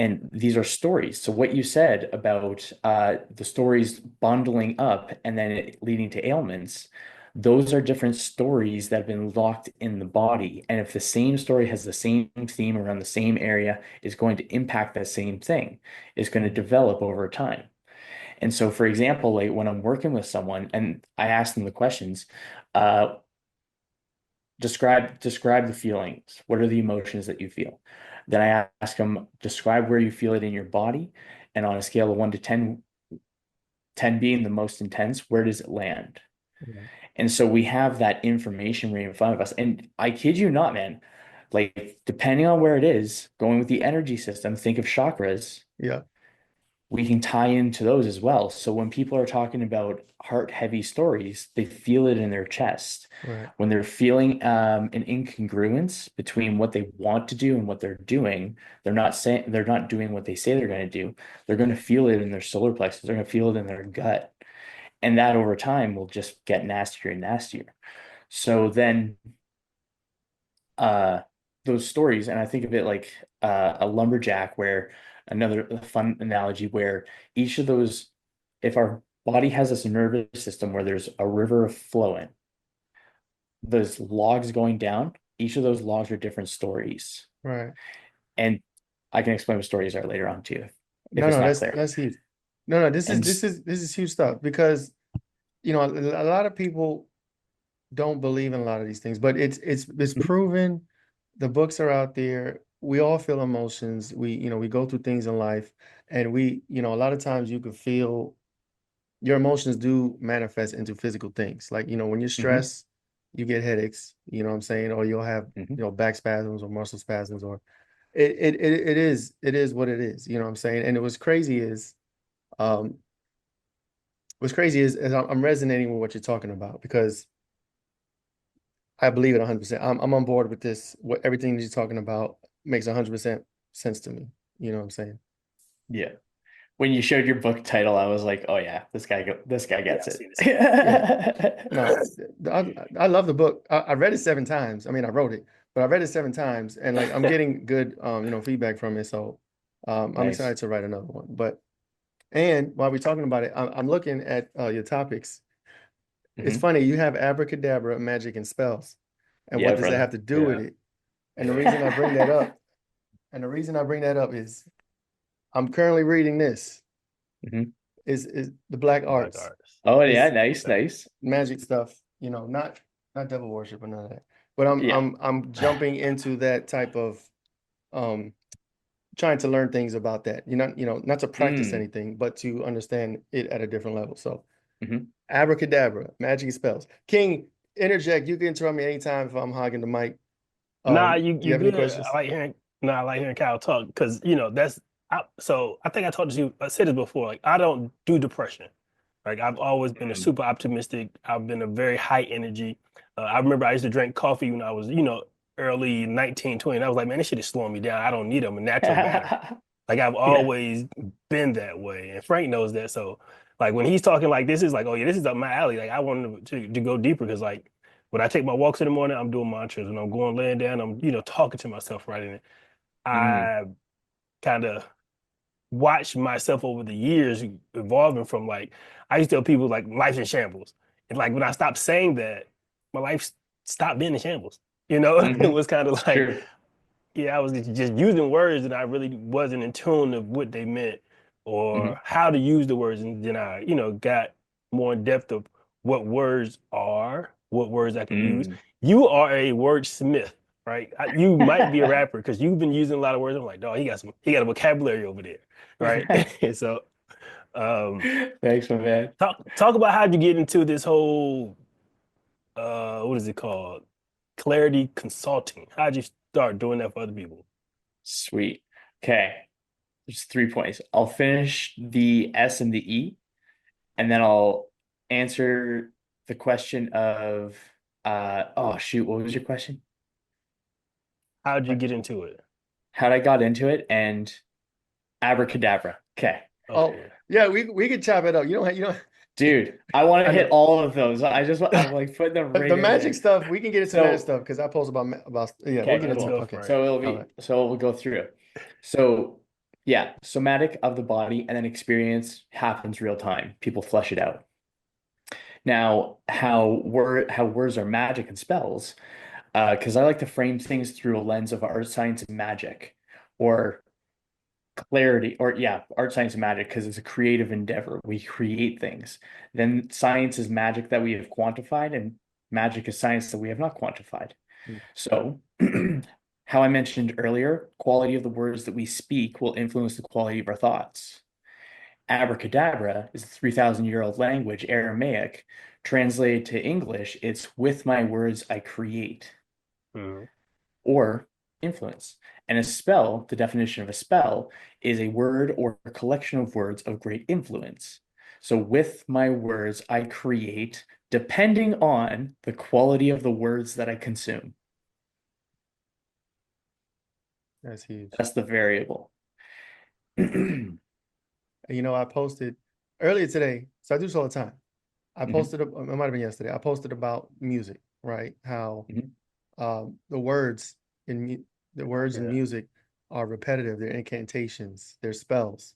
And these are stories. So what you said about the stories bundling up and then it leading to ailments, those are different stories that have been locked in the body. And if the same story has the same theme around the same area, is going to impact that same thing. It's going to develop over time. And so, for example, like when I'm working with someone and I ask them the questions, uh, describe the feelings. What are the emotions that you feel? Then I ask them, describe where you feel it in your body. And on a scale of 1 to 10, 10 being the most intense, where does it land? Right. And so we have that information right in front of us. And I kid you not, man, like depending on where it is, going with the energy system, think of chakras, Yeah. we can tie into those as well. So when people are talking about heart heavy stories, they feel it in their chest. Right. When they're feeling an incongruence between what they want to do and what they're doing, they're not doing what they say they're going to do. They're going to feel it in their solar plexus. They're going to feel it in their gut. And that over time will just get nastier and nastier. So then uh those stories, and I think of it like a lumberjack, where another fun analogy where each of those, if our body has this nervous system where there's a river flowing, those logs going down, each of those logs are different stories. Right. And I can explain what stories are later on too, if No, it's no, not clear. that's huge. No, no, And this is huge stuff because a lot of people don't believe in a lot of these things, but it's proven. The books are out there. We all feel emotions. We go through things in life, and a lot of times you can feel your emotions do manifest into physical things. Like, when you're Mhm, stressed, you get headaches, you know what I'm saying? Or you'll have, mhm. back spasms or muscle spasms, or it is what it is, you know what I'm saying? And um what's crazy is I'm resonating with what you're talking about because I believe it 100%. I'm on board with this. What everything that you're talking about makes 100% sense to me. You know what I'm saying? Yeah. When you showed your book title, I was like, oh yeah, this guy Yeah, gets I've it. seen this. Yeah. No, I love the book. I read it 7 times. I mean, I wrote it, but I read it 7 times, and like I'm getting good, feedback from it. So, I'm Nice. excited to write another one. And while we're talking about it, I'm looking at your topics. It's Hmm. funny, you have abracadabra, magic, and spells, and what Yeah, does that have brother. to do with Yeah. it? And the reason I bring that up, and the reason I bring that up is I'm currently reading this. Hmm. Is the Black Black Arts. artist. Oh yeah, Is nice, Okay. nice. magic stuff, not devil worship or none of that. But I'm Yeah. I'm I'm jumping into that type of um trying to learn things about that. Not to practice Mm. anything, but to understand it at a different level. So Hmm. abracadabra, magic spells. King, interject. You can interrupt me anytime if I'm hogging the mic. Nah, Do you you have any good. questions? I like hearing Kyle talk because so I think I told you I said this before. Like I don't do depression. Like I've always been a Mm. super optimistic. I've been a very high energy. I remember I used to drink coffee when I was, early 19, 20. And I was like, man, this shit is slowing me down. I don't need them. A natural battery. Like I've Yeah. always been that way. And Frank knows that. So like when he's talking like this is like, oh yeah, this is up my alley. Like I wanted to go deeper because like when I take my walks in the morning, I'm doing mantras. When I'm going laying down, I'm, talking to myself right in it. Mm. I kind of watched myself over the years evolving from like I used to tell people like life's in shambles. And like when I stopped saying that, my life stopped being in shambles. It Hmm. was kind of like, True. yeah, I was just using words and I really wasn't in tune of what they meant Hmm. or how to use the words. And then I, got more in depth of what words are, what words I can use. Mm. You are a wordsmith, right? You might be a rapper because you've been using a lot of words. I'm like, dog, he got a vocabulary over there, right? And so, um, Thanks, my man. talk about how'd you get into this whole, what is it called? Clarity consulting. How'd you start doing that for other people? Sweet. Okay. There's 3 points. I'll finish the S and the E, and then I'll answer the question of oh shoot, what was your question? How'd you get into it? How'd I got into it and abracadabra. Okay. Oh, Okay. yeah, we could chop it up. You know, Dude, I want to I hit know. all of those. I'm like putting them right The in magic there. stuff, we can get into magic So, stuff because I post about yeah, we'll okay, get Let's into cool. it. go Okay. for it. So All right. we'll go through it. So, Yeah, somatic of the body, and then experience happens real time. People flesh it out. Now, how words are magic and spells, because I like to frame things through a lens of art, science, and magic, or clarity, or yeah, art, science, and magic, because it's a creative endeavor. We create things. Then science is magic that we have quantified, and magic is science that we have not quantified. Mm. So, how I mentioned earlier, quality of the words that we speak will influence the quality of our thoughts. Abracadabra is a 3,000-year-old language, Aramaic. Translated to English, it's with my words I create, Mhm. or influence. And a spell, the definition of a spell, is a word or a collection of words of great influence. So with my words I create, depending on the quality of the words that I consume. That's huge. That's the variable. Mhm. And, I posted earlier today, so I do this all the time. I posted, it might have been yesterday. I posted about music, right? How Mhm. the words the words in Yeah. music are repetitive. They're incantations. They're spells,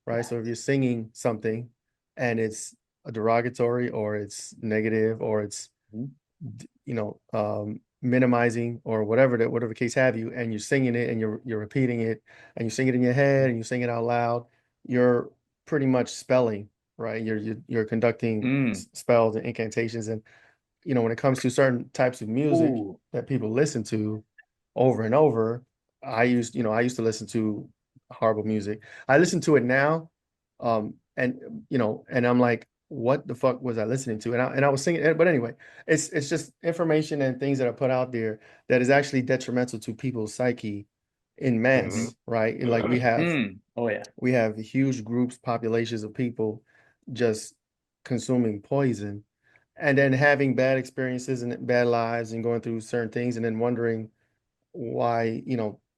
right? Yeah. So if you're singing something and it's a derogatory or it's negative or it's Mhm. minimizing or whatever case have you, and you're singing it and you're repeating it and you sing it in your head and you sing it out loud, you're pretty much spelling, right? You're conducting Mm. spells and incantations. And when it comes to certain types of music Ooh. that people listen to over and over, I used to listen to horrible music. I listen to it now, and I'm like, what the fuck was I listening to? And I was singing, but anyway, it's just information and things that are put out there that is actually detrimental to people's psyche in Mhm. mass, right? And like we have Mm. Oh yeah. we have huge groups, populations of people just consuming poison and then having bad experiences and bad lives and going through certain things and then wondering why,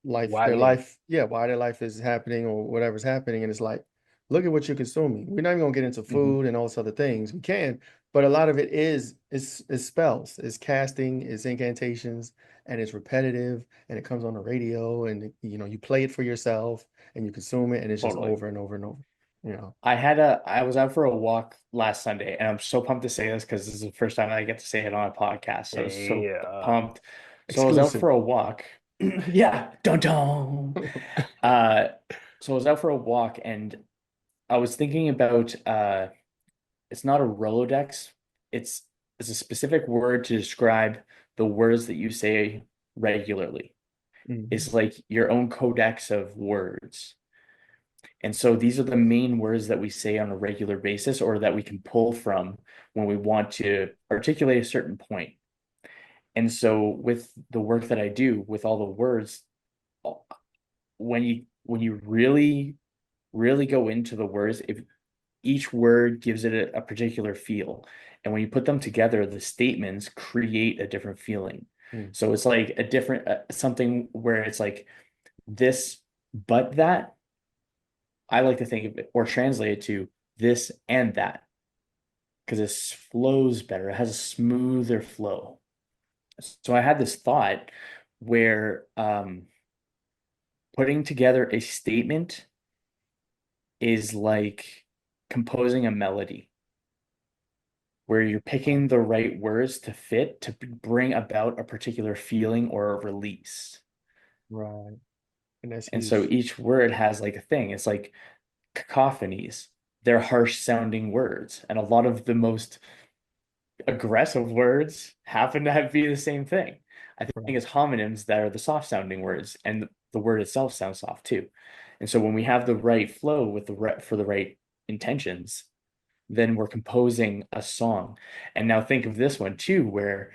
Why their me? life, yeah, why their life is happening or whatever's happening. And it's like, look at what you're consuming. We're not even gonna get into Mhm. food and all this other things. We can, but a lot of it is spells, is casting, is incantations, and it's repetitive and it comes on the radio and you play it for yourself and you consume it and it's just Totally. over and over and over. You know. I was out for a walk last Sunday, and I'm so pumped to say this because this is the first time I get to say it on a podcast. So I was so Yeah. pumped. So I was out Exclusive. for a walk. Yeah, dun dun. Uh, so I was out for a walk, and I was thinking about it's not a Rolodex. It's it's a specific word to describe the words that you say regularly. Mhm. It's like your own codex of words. And so these are the main words that we say on a regular basis or that we can pull from when we want to articulate a certain point. And so with the work that I do with all the words, when you really go into the words, if each word gives it a particular feel. And when you put them together, the statements create a different feeling. Mm. So it's like a different something where it's like this, but that. I like to think of it or translate it to this and that because it flows better. It has a smoother flow. So I had this thought where putting together a statement is like composing a melody where you're picking the right words to fit to bring about a particular feeling or a release. Right. And that's And so huge. each word has like a thing. It's like cacophonies. They're harsh sounding words. And a lot of the most aggressive words happen to be the same thing. I think Right. it's homonyms that are the soft sounding words, and the word itself sounds soft too. And so when we have the right flow with for the right intentions, then we're composing a song. And now think of this one too, where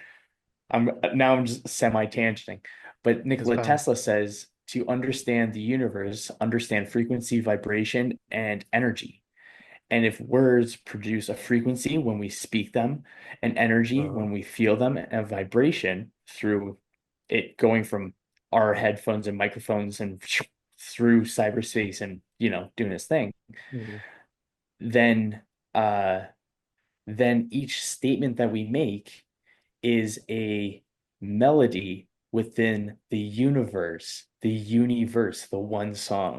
I'm just semi-tangenting, but That's Nikola fine. Tesla says to understand the universe, understand frequency, vibration, and energy. And if words produce a frequency when we speak them, an energy Uh-huh. when we feel them, and a vibration through it going from our headphones and microphones and through cyberspace and doing this thing, Mhm. then uh then each statement that we make is a melody within the universe, the one song.